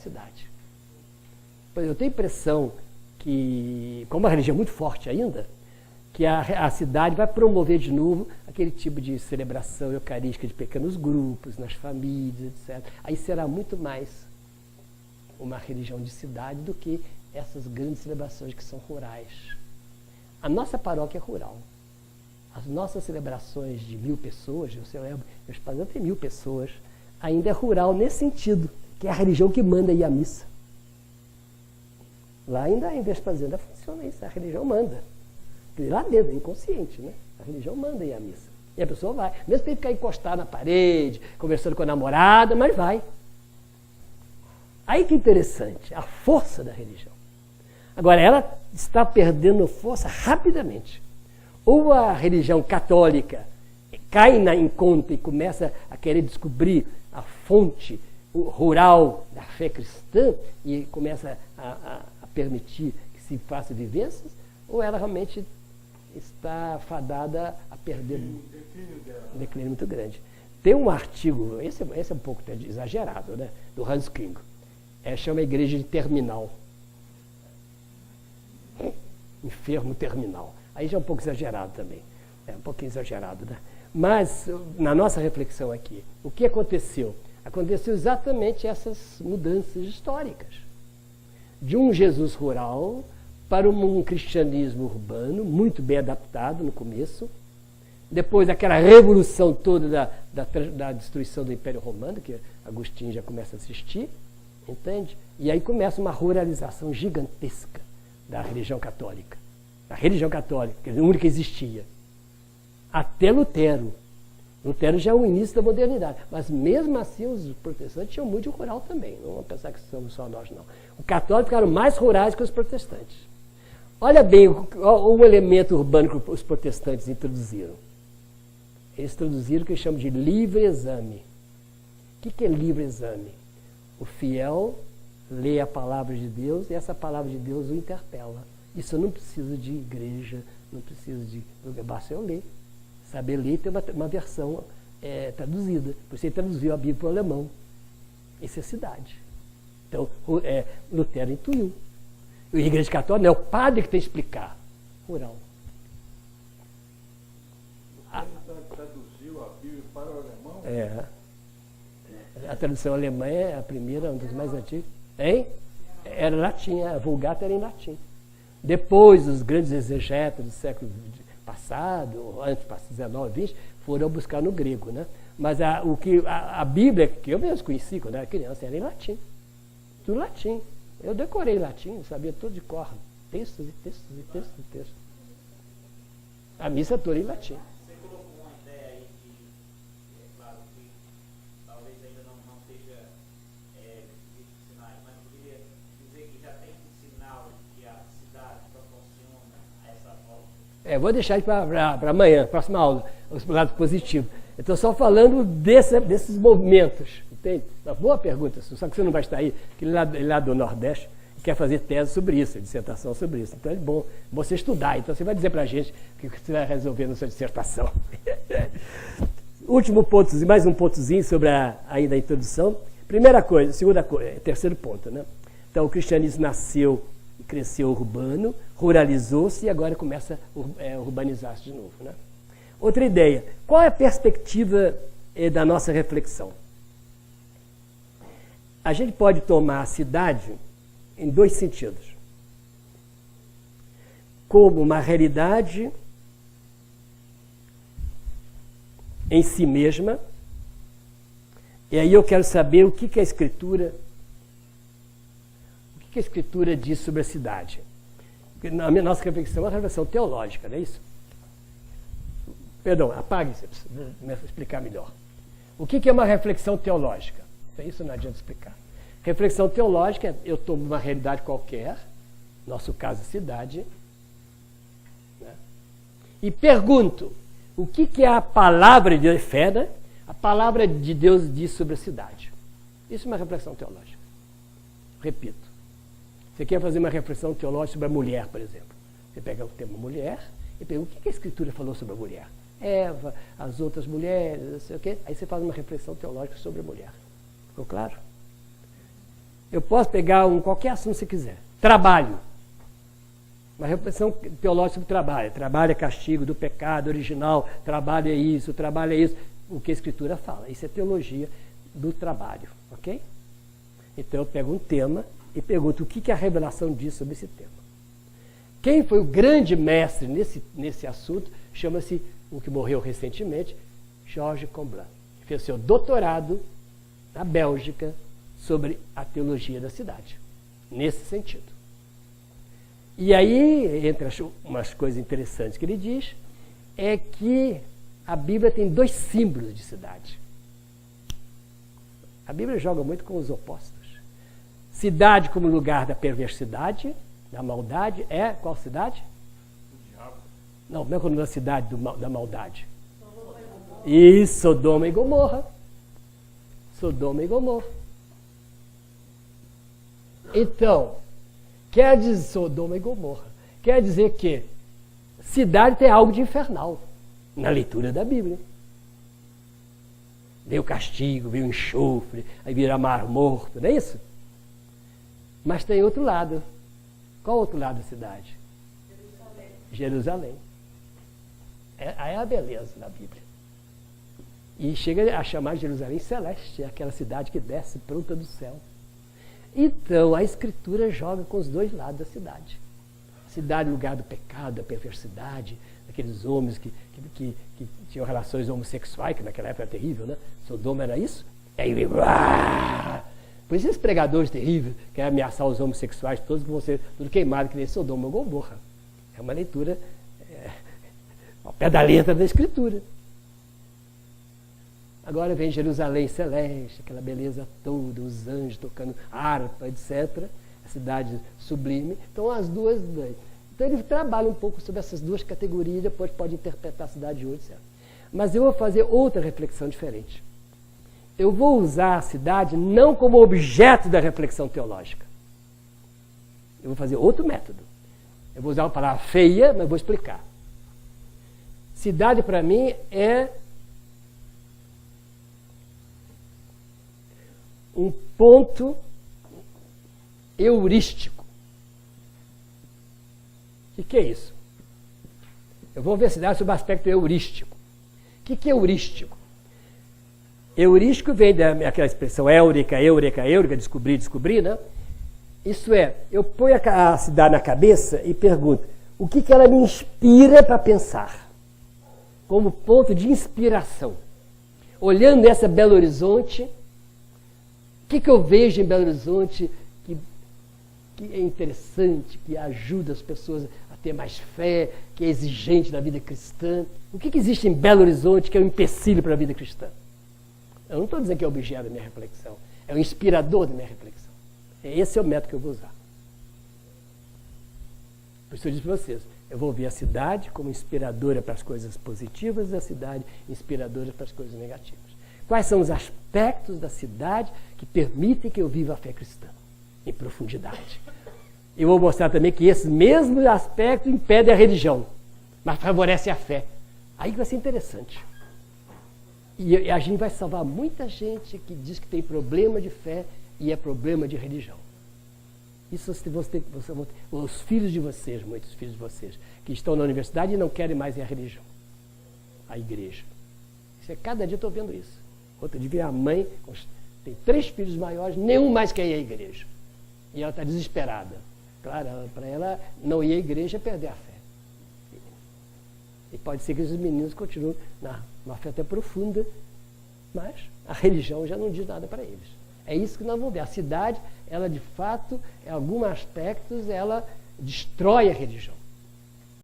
cidade. Pois eu tenho a impressão que, como a religião é muito forte ainda, que a cidade vai promover de novo aquele tipo de celebração eucarística de pequenos grupos, nas famílias, etc. Aí será muito mais uma religião de cidade do que essas grandes celebrações que são rurais. A nossa paróquia é rural. As nossas celebrações de 1000 pessoas, eu celebro, meus padrões tem 1000 pessoas, ainda é rural nesse sentido, que é a religião que manda ir à missa. Lá ainda em Vespasiano funciona isso, a religião manda. Lá mesmo, é inconsciente, né? A religião manda ir à missa. E a pessoa vai. Mesmo tem que ficar encostado na parede, conversando com a namorada, mas vai. Aí que interessante, a força da religião. Agora, ela está perdendo força rapidamente. Ou a religião católica cai em conta e começa a querer descobrir a fonte rural da fé cristã e começa a permitir que se faça vivências, ou ela realmente está fadada a perder um declínio muito grande. Tem um artigo, esse é um pouco exagerado, né, do Hans Küng, chama a Igreja de Terminal. Enfermo terminal. Aí já é um pouco exagerado também. É um pouquinho exagerado, né? Mas, na nossa reflexão aqui, o que aconteceu? Aconteceu exatamente essas mudanças históricas. De um Jesus rural para um cristianismo urbano, muito bem adaptado no começo. Depois daquela revolução toda da destruição do Império Romano, que Agostinho já começa a assistir, entende? E aí começa uma ruralização gigantesca da religião católica. A religião católica, que é a única que existia. Até Lutero. Lutero já é o início da modernidade. Mas mesmo assim os protestantes tinham muito rural também. Não vamos pensar que somos só nós, não. Os católicos ficaram mais rurais que os protestantes. Olha bem o elemento urbano que os protestantes introduziram. Eles introduziram o que eles chamam de livre exame. O que é livre exame? O fiel lê a palavra de Deus e essa palavra de Deus o interpela. Isso eu não preciso de igreja, não preciso de lugar, basta eu ler. Saber ler tem uma versão traduzida. Por isso ele traduziu a Bíblia para o alemão. Isso é cidade. Então, Lutero intuiu. E a Igreja Católica não é o padre que tem que explicar. Rural. Traduziu a Bíblia para o alemão? A tradução alemã é a primeira, uma das mais antigas. Hein? Era latim, a Vulgata era em latim. Depois, os grandes exegetas do século passado, antes, 19, 20, foram buscar no grego, né? Mas a Bíblia, que eu mesmo conheci quando era criança, era em latim. Tudo latim. Eu decorei latim, sabia tudo de cor. Textos e textos e textos e textos. A missa toda em latim. Você colocou uma ideia aí que, claro, que talvez ainda não seja visto sinais, mas eu queria dizer que já tem um sinal de que a cidade proporciona essa volta. Vou deixar isso para amanhã, próxima aula, os lados positivos. Eu estou só falando desses movimentos, entende? Uma boa pergunta, só que você não vai estar aí, que ele lá do Nordeste quer fazer tese sobre isso, dissertação sobre isso. Então é bom você estudar, então você vai dizer para a gente o que você vai resolver na sua dissertação. Último ponto, mais um pontozinho sobre ainda a introdução. Primeira coisa, segunda coisa, terceiro ponto, né? Então o cristianismo nasceu e cresceu urbano, ruralizou-se e agora começa a urbanizar-se de novo, né? Outra ideia, qual é a perspectiva da nossa reflexão? A gente pode tomar a cidade em dois sentidos. Como uma realidade em si mesma, e aí eu quero saber o que a Escritura diz sobre a cidade. Porque na nossa reflexão é uma reflexão teológica, não é isso? Perdão, apague isso, vou explicar melhor. O que é uma reflexão teológica? Isso não adianta explicar. Reflexão teológica é eu tomo uma realidade qualquer, nosso caso cidade, né? E pergunto, o que é a palavra de Deus, fé, né? A palavra de Deus diz sobre a cidade. Isso é uma reflexão teológica. Repito. Você quer fazer uma reflexão teológica sobre a mulher, por exemplo. Você pega o tema mulher e pergunta o que a Escritura falou sobre a mulher. Eva, as outras mulheres, não sei o quê. Aí você faz uma reflexão teológica sobre a mulher. Ficou claro? Eu posso pegar qualquer assunto que você quiser. Trabalho. Uma reflexão teológica sobre trabalho. Trabalho é castigo do pecado original. Trabalho é isso, trabalho é isso. O que a Escritura fala. Isso é teologia do trabalho. Ok? Então eu pego um tema e pergunto o que a revelação diz sobre esse tema. Quem foi o grande mestre nesse assunto chama-se, o que morreu recentemente, Georges Comblan. Fez seu doutorado na Bélgica sobre a teologia da cidade. Nesse sentido. E aí, entre umas coisas interessantes que ele diz, é que a Bíblia tem 2 símbolos de cidade. A Bíblia joga muito com os opostos. Cidade como lugar da perversidade, da maldade, é qual cidade? O diabo. Não, como é o nome da cidade da maldade? Isso, Sodoma e Gomorra. Sodoma e Gomorra. Então, quer dizer, Sodoma e Gomorra, quer dizer que cidade tem algo de infernal na leitura da Bíblia. Veio o castigo, veio o enxofre, aí vira mar morto, não é isso? Mas tem outro lado. Qual o outro lado da cidade? Jerusalém. Aí é a beleza da Bíblia. E chega a chamar Jerusalém celeste, aquela cidade que desce pronta do céu. Então, a Escritura joga com os 2 lados da cidade. A cidade, lugar do pecado, da perversidade, daqueles homens que tinham relações homossexuais, que naquela época era terrível, né? Sodoma era isso. E aí, por isso esses pregadores terríveis, que querem ameaçar os homossexuais, todos que vão ser tudo queimado, que nem Sodoma e Gomorra. É uma leitura ao pé da letra da Escritura. Agora vem Jerusalém celeste, aquela beleza toda, os anjos tocando harpa, etc. A cidade sublime. Então, as duas. Então, ele trabalha um pouco sobre essas 2 categorias, depois pode interpretar a cidade de hoje, etc. Mas eu vou fazer outra reflexão diferente. Eu vou usar a cidade não como objeto da reflexão teológica. Eu vou fazer outro método. Eu vou usar uma palavra feia, mas vou explicar. Cidade, para mim, é um ponto heurístico. O que é isso? Eu vou ver a cidade sob o aspecto heurístico. O que é heurístico? Heurístico vem daquela expressão éurica, descobrir, né? Isso é, eu ponho a cidade na cabeça e pergunto, o que ela me inspira para pensar? Como ponto de inspiração. Olhando essa Belo Horizonte, o que eu vejo em Belo Horizonte que é interessante, que ajuda as pessoas a ter mais fé, que é exigente da vida cristã? O que existe em Belo Horizonte que é um empecilho para a vida cristã? Eu não estou dizendo que é objeto da minha reflexão, é o inspirador da minha reflexão. Esse é o método que eu vou usar. Por isso eu disse para vocês, eu vou ver a cidade como inspiradora para as coisas positivas e a cidade inspiradora para as coisas negativas. Quais são os aspectos da cidade que permitem que eu viva a fé cristã em profundidade? Eu vou mostrar também que esses mesmos aspectos impedem a religião, mas favorecem a fé. Aí vai ser interessante. E a gente vai salvar muita gente que diz que tem problema de fé e é problema de religião. Isso os filhos de vocês, muitos filhos de vocês, que estão na universidade e não querem mais ir à religião, à igreja. Cada dia eu estou vendo isso. Outro dia a mãe tem 3 filhos maiores, nenhum mais quer ir à igreja. E ela está desesperada. Claro, para ela não ir à igreja é perder a fé. E pode ser que os meninos continuem numa fé até profunda, mas a religião já não diz nada para eles. É isso que nós vamos ver. A cidade, ela de fato, em alguns aspectos, ela destrói a religião.